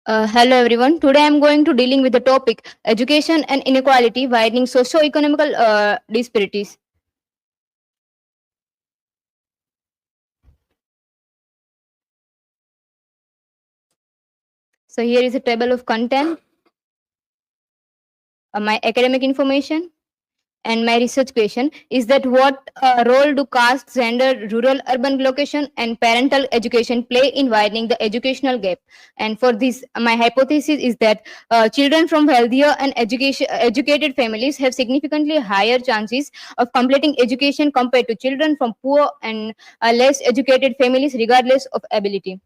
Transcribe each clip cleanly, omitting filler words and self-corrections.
Hello everyone. Today I'm going to dealing with the topic education and inequality, widening socio-economical disparities. So here is a table of content, my academic information, and my research question is that what role do caste, gender, rural, urban location, and parental education play in widening the educational gap? And for this, my hypothesis is that children from healthier and educated families have significantly higher chances of completing education compared to children from poor and less educated families, regardless of ability.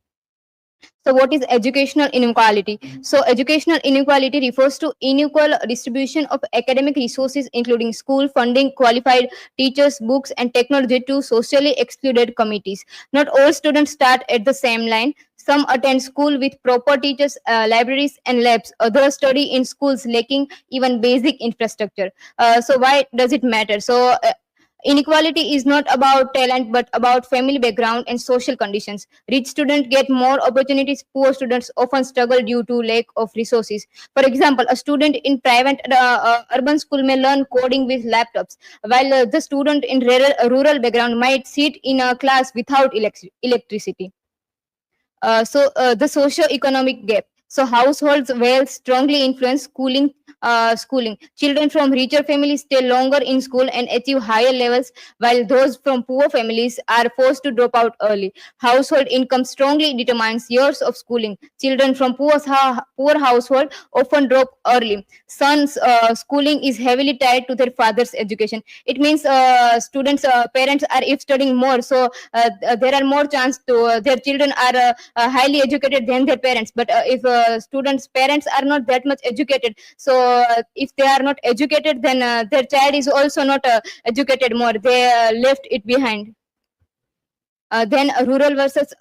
So, what is educational inequality? So, educational inequality refers to unequal distribution of academic resources, including school funding, qualified teachers, books, and technology to socially excluded communities. Not all students start at the same line. Some attend school with proper teachers, libraries, and labs. Others study in schools lacking even basic infrastructure. So, why does it matter? Inequality is not about talent but about family background and social conditions. Rich students get more opportunities, poor students often struggle due to lack of resources. For example, a student in private urban school may learn coding with laptops, while the student in rural background might sit in a class without electricity. The socio-economic gap. So households wealth strongly influence schooling. Children from richer families stay longer in school and achieve higher levels, while those from poor families are forced to drop out early. Household income strongly determines years of schooling. Children from poor household often drop early. Sons' schooling is heavily tied to their father's education. It means students' parents are if studying more, so there are more chance to their children are highly educated than their parents. But if students' parents are not that much educated, so if they are not educated, then their child is also not educated more. They left it behind. Then rural versus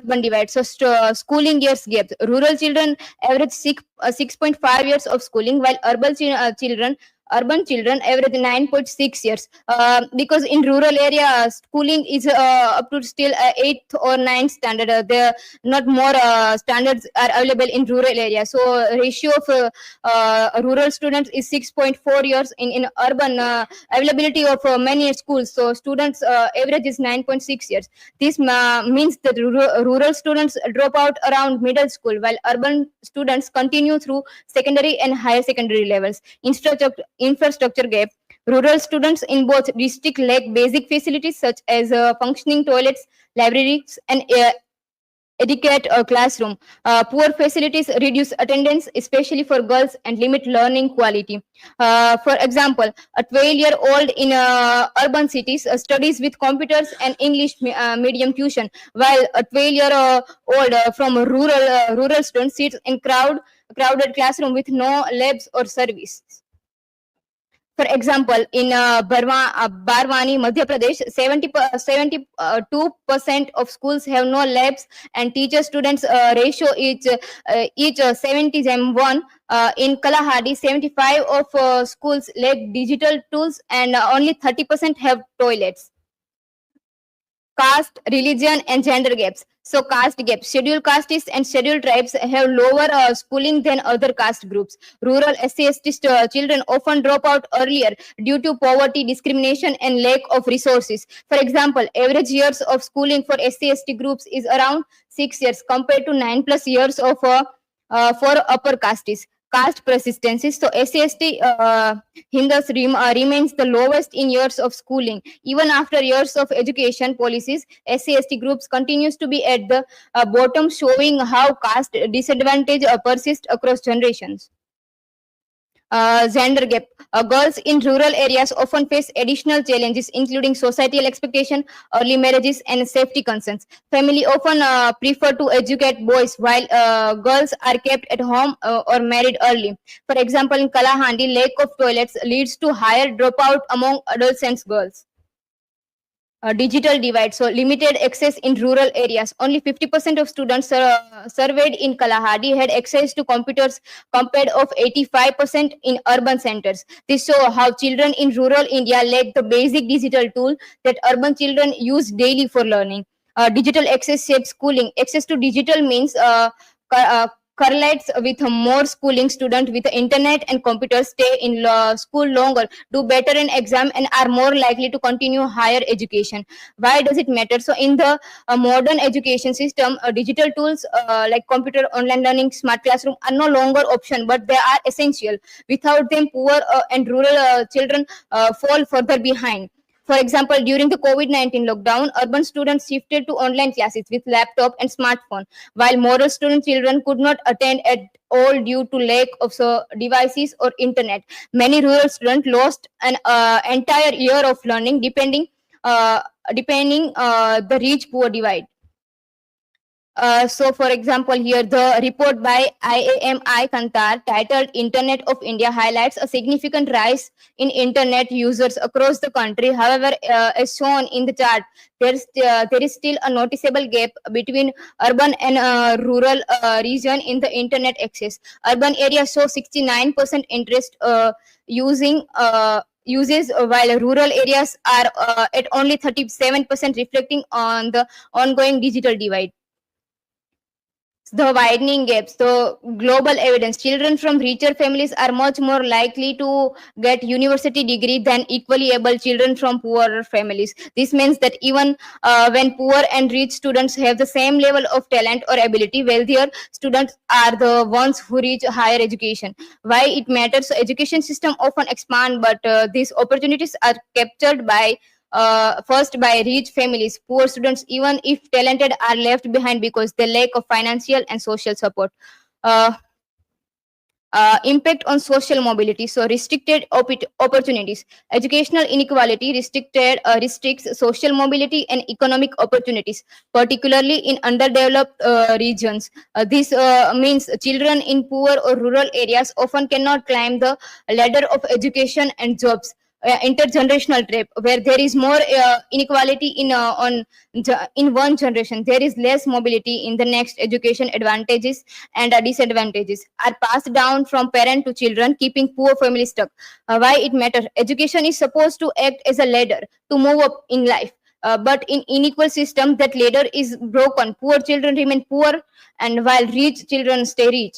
urban divide. So schooling years gaps. Rural children average 6.5 years of schooling, while urban children average 9.6 years. Because in rural area, schooling is up to still 8th or 9th standard. There not more standards are available in rural area. So ratio of rural students is 6.4 years. In urban, availability of many schools, so students average is 9.6 years. This means that rural students drop out around middle school, while urban students continue through secondary and higher secondary levels. Infrastructure gap. Rural students in both districts lack basic facilities such as functioning toilets, libraries, and adequate classroom. Poor facilities reduce attendance, especially for girls, and limit learning quality. For example, a 12-year-old in urban cities studies with computers and English medium tuition, while a 12-year-old from rural student sits in crowded classroom with no labs or service. For example, in Barwani, Madhya Pradesh, 72% of schools have no labs, and teacher-students ratio is each 70:1. In Kalahari, 75 of schools lack digital tools, and only 30% have toilets. Caste, religion, and gender gaps. So, caste gaps. Scheduled castes and scheduled tribes have lower schooling than other caste groups. Rural SC/ST children often drop out earlier due to poverty, discrimination, and lack of resources. For example, average years of schooling for SC/ST groups is around 6 years compared to 9+ years of for upper castes. Caste persistency. So SC/ST Hindus remains the lowest in years of schooling. Even after years of education policies, SC/ST groups continues to be at the bottom, showing how caste disadvantage persists across generations. Gender gap. Girls in rural areas often face additional challenges, including societal expectation, early marriages, and safety concerns. Family often prefer to educate boys while girls are kept at home or married early. For example, in Kalahandi, lack of toilets leads to higher dropout among adolescent girls. Digital divide. So limited access in rural areas. Only 50% of students surveyed in Kalahari had access to computers compared of 85% in urban centers. This show how children in rural India lack the basic digital tool that urban children use daily for learning. Digital access shapes schooling. Access to digital means correlates with more schooling. Students with internet and computers stay in school longer, do better in exam, and are more likely to continue higher education. Why does it matter? So in the modern education system, digital tools like computer, online learning, smart classroom are no longer option, but they are essential. Without them, poor and rural children fall further behind. For example, during the COVID-19 lockdown, urban students shifted to online classes with laptop and smartphone, while rural student children could not attend at all due to lack of devices or internet. Many rural students lost an entire year of learning, uh, depending the rich poor divide. So, for example, here the report by IAMI Kantar titled Internet of India highlights a significant rise in internet users across the country. However, as shown in the chart, there is still a noticeable gap between urban and rural region in the internet access. Urban areas show 69% interest using uses, while rural areas are at only 37%, reflecting on the ongoing digital divide. The widening gaps. So global evidence, children from richer families are much more likely to get university degree than equally able children from poorer families. This means that even when poor and rich students have the same level of talent or ability, wealthier students are the ones who reach higher education. Why it matters? So education system often expand, but these opportunities are captured by first by rich families. Poor students, even if talented, are left behind because they lack of financial and social support. Uh, Impact on social mobility. So restricted opportunities. Educational inequality restricts social mobility and economic opportunities, particularly in underdeveloped regions. This means children in poor or rural areas often cannot climb the ladder of education and jobs. Intergenerational trap, where there is more inequality in one generation, there is less mobility in the next. Education advantages and disadvantages are passed down from parent to children, keeping poor families stuck. Why it matters? Education is supposed to act as a ladder to move up in life. But in unequal system, that ladder is broken. Poor children remain poor, and while rich children stay rich.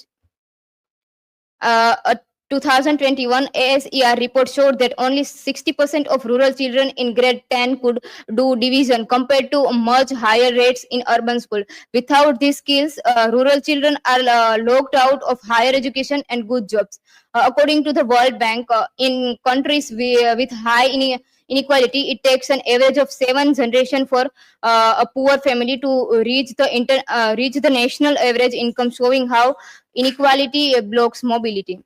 A 2021 ASER report showed that only 60% of rural children in grade 10 could do division, compared to much higher rates in urban school. Without these skills, rural children are locked out of higher education and good jobs. According to the World Bank, in countries with high inequality, it takes an average of 7 generations for a poor family to reach the national average income, showing how inequality blocks mobility.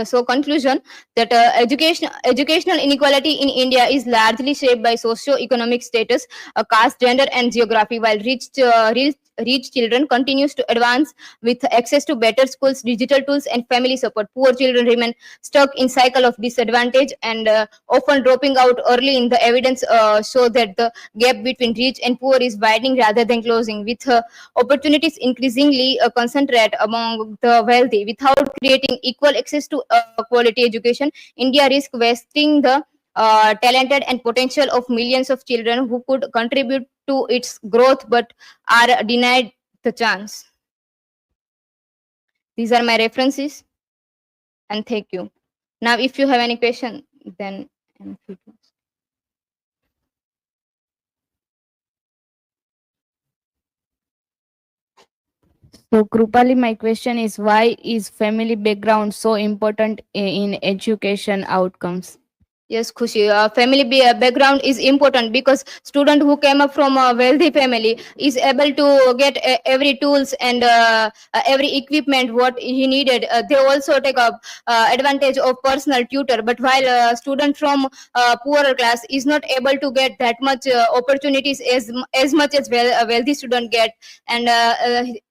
So conclusion, that educational inequality in India is largely shaped by socio-economic status, caste, gender, and geography. While rich children continues to advance with access to better schools, digital tools, and family support, poor children remain stuck in cycle of disadvantage and often dropping out early. In the evidence show that the gap between rich and poor is widening rather than closing, with opportunities increasingly concentrate among the wealthy. Without creating equal access to quality education, India risks wasting the talented and potential of millions of children who could contribute to its growth but are denied the chance. These are my references, and thank you. Now, if you have any question, then I'm free to ask. So, Krupali, my question is, why is family background so important in education outcomes? Yes, Khushi. Background is important because student who came up from a wealthy family is able to get every tools and every equipment what he needed. They also take up advantage of personal tutor. But while a student from poorer class is not able to get that much opportunities as much as a wealthy student get, and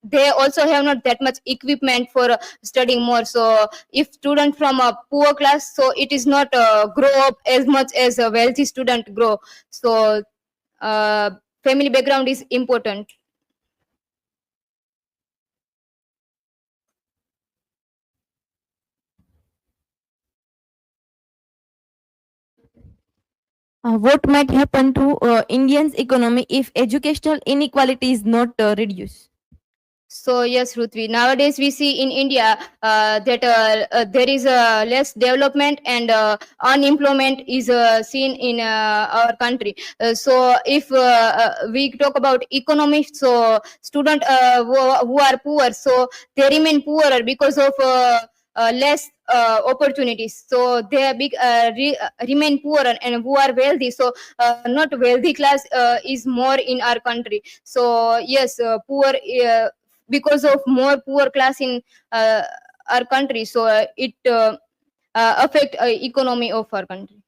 they also have not that much equipment for studying more. So if student from a poor class, so it is not grow up as much as a wealthy student grow. So uh, family background is important. What might happen to Indians' economy if educational inequality is not reduced? So yes, Ruthvi. Nowadays we see in India that there is less development and unemployment is seen in our country. So if we talk about economy, so student who are poor, so they remain poorer because of less opportunities. So they are remain poorer, and who are wealthy, so not wealthy class is more in our country. So yes, poor. Because of more poor class in uh, our country, so it affect economy of our country.